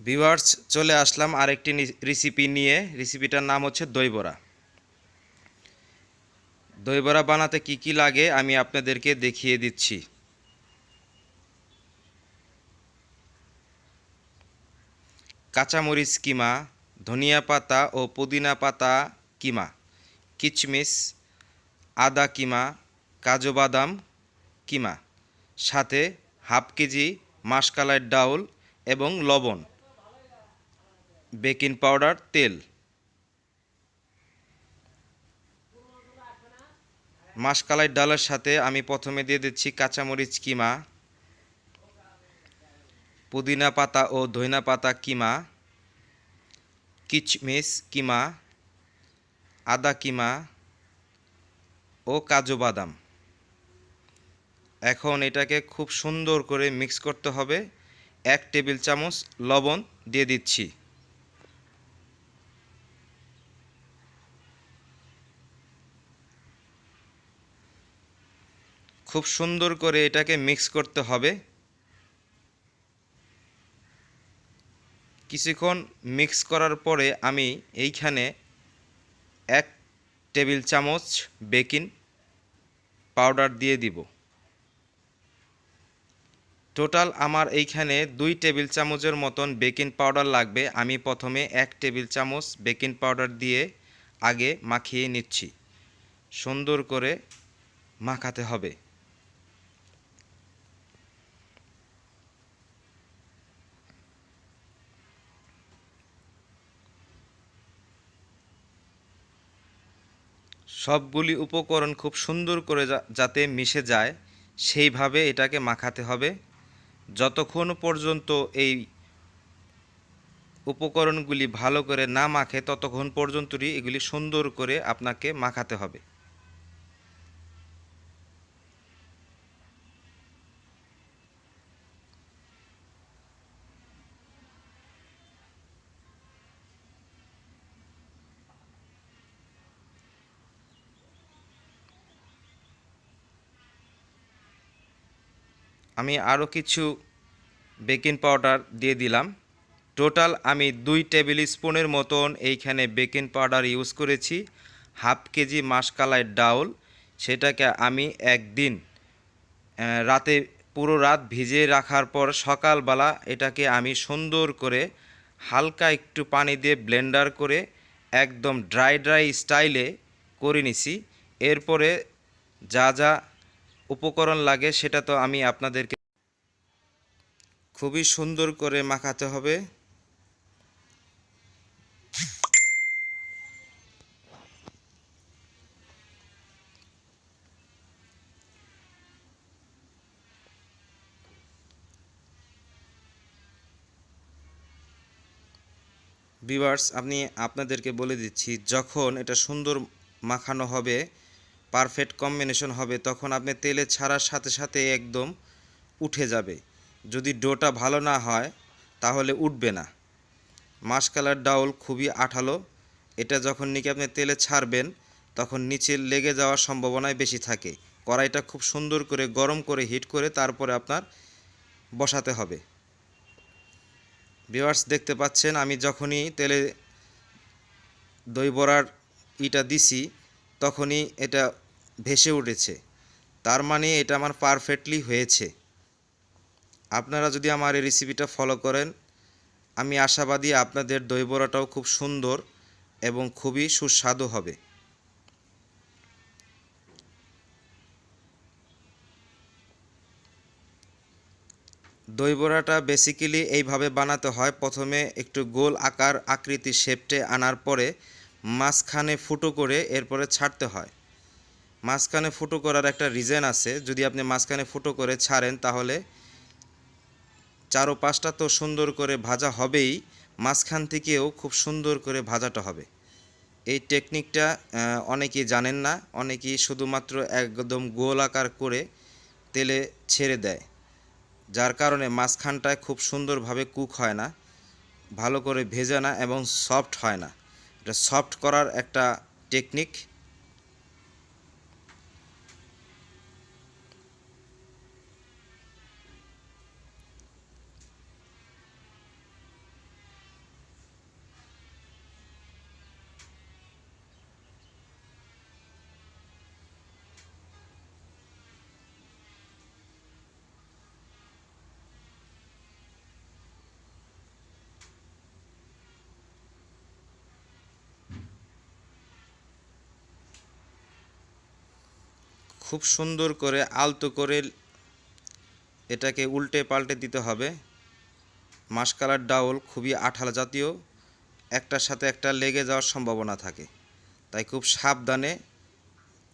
Viewers, চলে আসলাম আরেকটি recipe নিয়ে। রেসিপিটার নাম হচ্ছে দই বড়া। দই বড়া বানাতে কি কি লাগে আমি আপনাদেরকে দেখিয়ে দিচ্ছি। কাঁচামরিচ কিমা, ধনিয়া পাতা ও পুদিনা পাতা কিমা, কিচমিচ, আদা কিমা, কাজু বাদাম কিমা, সাথে হাফ কেজি মাসকলাই ডাউল এবং লবণ, বেকিং পাউডার, তেল। মাসকলাই ডালের সাথে আমি প্রথমে দিয়ে দিচ্ছি কাঁচামরিচ কিমা, পুদিনা পাতা ও ধনিয়া পাতা কিমা, কিচমিচ কিমা, আদা কিমা ও কাজু বাদাম। এখন এটাকে খুব সুন্দর করে মিক্স করতে হবে। 1 টেবিল চামচ লবণ দিয়ে দিচ্ছি। খুব সুন্দর করে এটাকে মিক্স করতে হবে। কিছুক্ষণ মিক্স করার পরে আমি এইখানে 1 টেবিল চামচ বেকিং পাউডার দিয়ে দিব। টোটাল আমার এইখানে 2 টেবিল চামচের মতন বেকিং পাউডার লাগবে। আমি প্রথমে 1 টেবিল চামচ বেকিং পাউডার দিয়ে আগে মাখিয়ে নিচ্ছি। সুন্দর করে মাখাতে হবে। সবগুলি উপকরণ খুব সুন্দর করে যাতে মিশে যায় সেইভাবে এটাকে মাখাতে হবে। যতক্ষণ পর্যন্ত এই উপকরণগুলি ভালো করে না মাখে ততক্ষণ পর্যন্তই এগুলি সুন্দর করে আপনাকে মাখাতে হবে। আমি আরও কিছু বেকিং পাউডার দিয়ে দিলাম। টোটাল আমি 2 টেবিল স্পুনের মতন এইখানে বেকিং পাউডার ইউজ করেছি। হাফ কেজি মাসকলাই ডাউল, সেটাকে আমি একদিন রাতে পুরো রাত ভিজিয়ে রাখার পর সকালবেলা এটাকে আমি সুন্দর করে হালকা একটু পানি দিয়ে ব্লেন্ডার করে একদম ড্রাই স্টাইলে করে নিছি। এরপরে যা যা উপকরণ লাগে সেটা তো আমি আপনাদেরকে খুবই সুন্দর করে মাখাতে হবে। ভিউয়ার্স, আমি আপনাদেরকে বলে দিচ্ছি, যখন এটা সুন্দর মাখানো হবে, পারফেক্ট কম্বিনেশন হবে, তখন আপনি তেলে ছাড়ার সাথে সাথে একদম উঠে যাবে। যদি ডোটা ভালো না হয় তাহলে উঠবে না। মাসকলাই ডাউল খুবই আঠালো। এটা যখন নাকি আপনি তেলে ছাড়বেন তখন নিচে লেগে যাওয়ার সম্ভাবনাই বেশি থাকে। কড়াইটা খুব সুন্দর করে গরম করে হিট করে তারপরে আপনার বসাতে হবে। ভিউয়ার্স, দেখতে পাচ্ছেন আমি যখনই তেলে দই বড়ার দিছি তখনই এটা ভেসে উঠেছে। তার মানে এটা আমার পারফেক্টলি হয়েছে। আপনারা যদি আমার এই রেসিপিটা ফলো করেন, আমি আশাবাদী আপনাদের দই বড়াটাও খুব সুন্দর এবং খুবই সুস্বাদু হবে। দই বড়াটা বেসিক্যালি এইভাবে বানাতে হয়। প্রথমে একটু গোল আকার আকৃতি শেপটে আনার পরে মাঝখানে ফুটো করে এরপরে ছাড়তে হয়। মাঝখানে ফুটো করার একটা রিজন আছে। যদি আপনি মাঝখানে ফুটো করে ছাড়েন তাহলে চারোপাশটা তো সুন্দর করে ভাজা হবেই, মাঝখান থেকেও খুব সুন্দর করে ভাজাটা হবে। এই টেকনিকটা অনেকেই জানেন না। অনেকেই শুধুমাত্র একদম গোল আকার করে তেলে ছেড়ে দেয়, যার কারণে মাঝখানটায় খুব সুন্দরভাবে কুক হয় না, ভালো করে ভেজে না এবং সফট হয় না। এটা সফট করার একটা টেকনিক। খুব সুন্দর করে আলতো করে এটাকে উল্টে পাল্টে দিতে হবে। মাশকালার ডাউল খুবই আঠালো জাতীয়, একটার সাথে একটা লেগে যাওয়ার সম্ভাবনা থাকে, তাই খুব সাবধানে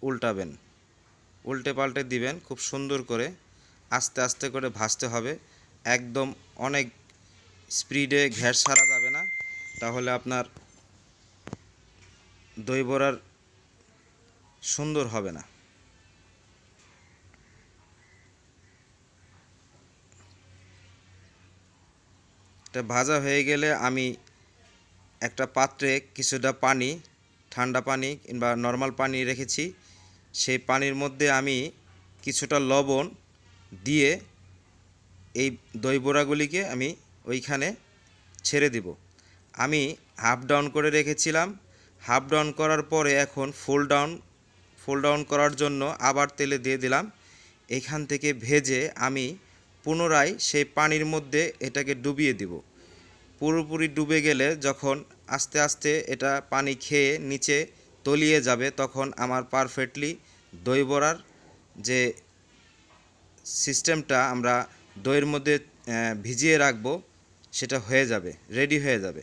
উল্টাবেন, উল্টে পাল্টে দিবেন খুব সুন্দর করে, আস্তে আস্তে করে ভাজতে হবে। একদম অনেক স্পিডে ঘ্যাস ছাড়া যাবে না, তাহলে আপনার দই বড়ার সুন্দর হবে না। এটা ভাজা হয়ে গেলে আমি একটা পাত্রে কিছুটা পানি, ঠান্ডা পানি কিংবা নর্মাল পানি রেখেছি, সেই পানির মধ্যে আমি কিছুটা লবণ দিয়ে এই দই বড়াগুলিকে আমি ওইখানে ছেড়ে দিব। আমি হাফ ডাউন করে রেখেছিলাম, হাফ ডাউন করার পরে এখন ফুল ডাউন করার জন্য আবার তেলে দিয়ে দিলাম। এখান থেকে ভেজে আমি পুনরায় সেই পানির মধ্যে এটাকে ডুবিয়ে দিব। পুরোপুরি ডুবে গেলে যখন আস্তে আস্তে এটা পানি খেয়ে নিচে তলিয়ে যাবে, তখন আমার পারফেক্টলি দই বড়ার যে সিস্টেমটা আমরা দইয়ের মধ্যে ভিজিয়ে রাখবো সেটা হয়ে যাবে, রেডি হয়ে যাবে।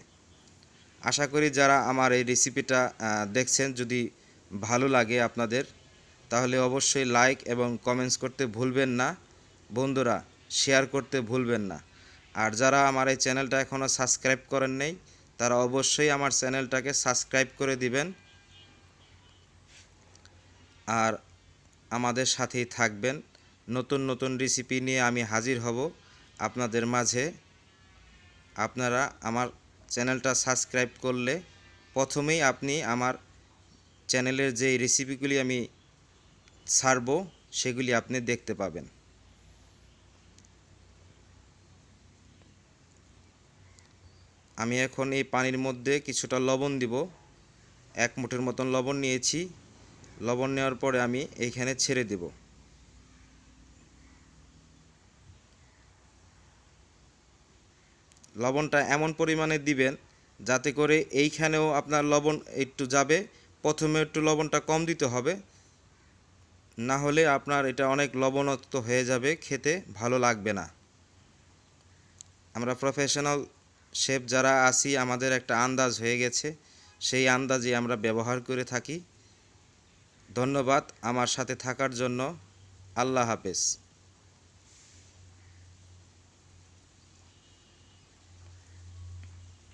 আশা করি যারা আমার এই রেসিপিটা দেখছেন, যদি ভালো লাগে আপনাদের, তাহলে অবশ্যই লাইক এবং কমেন্টস করতে ভুলবেন না। বন্ধুরা, শেয়ার করতে ভুলবেন না। আর যারা আমার এই চ্যানেলটা এখনও সাবস্ক্রাইব করেন নাই, তারা অবশ্যই আমার চ্যানেলটাকে সাবস্ক্রাইব করে দিবেন আর আমাদের সাথেই থাকবেন। নতুন নতুন রেসিপি নিয়ে আমি হাজির হব আপনাদের মাঝে। আপনারা আমার চ্যানেলটা সাবস্ক্রাইব করলে প্রথমেই আপনি আমার চ্যানেলের যে রেসিপিগুলি আমি ছাড়ব সেগুলি আপনি দেখতে পাবেন। আমি এখন এই পানির মধ্যে কিছুটা লবণ দিব, 1 মুঠের মতন লবণ নিয়েছি। লবণ নেওয়ার পরে আমি এইখানে ছেড়ে দেব। লবণটা এমন পরিমাণে দিবেন যাতে করে এইখানেও আপনার লবণ একটু যাবে। প্রথমে একটু লবণটা কম দিতে হবে, না হলে আপনার এটা অনেক লবণাক্ত হয়ে যাবে, খেতে ভালো লাগবে না। আমরা প্রফেশনাল শেফ যারা আছি, আমাদের একটা আন্দাজ হয়ে গেছে, সেই আন্দাজে আমরা ব্যবহার করে থাকি। ধন্যবাদ আমার সাথে থাকার জন্য। আল্লাহ হাফেজ।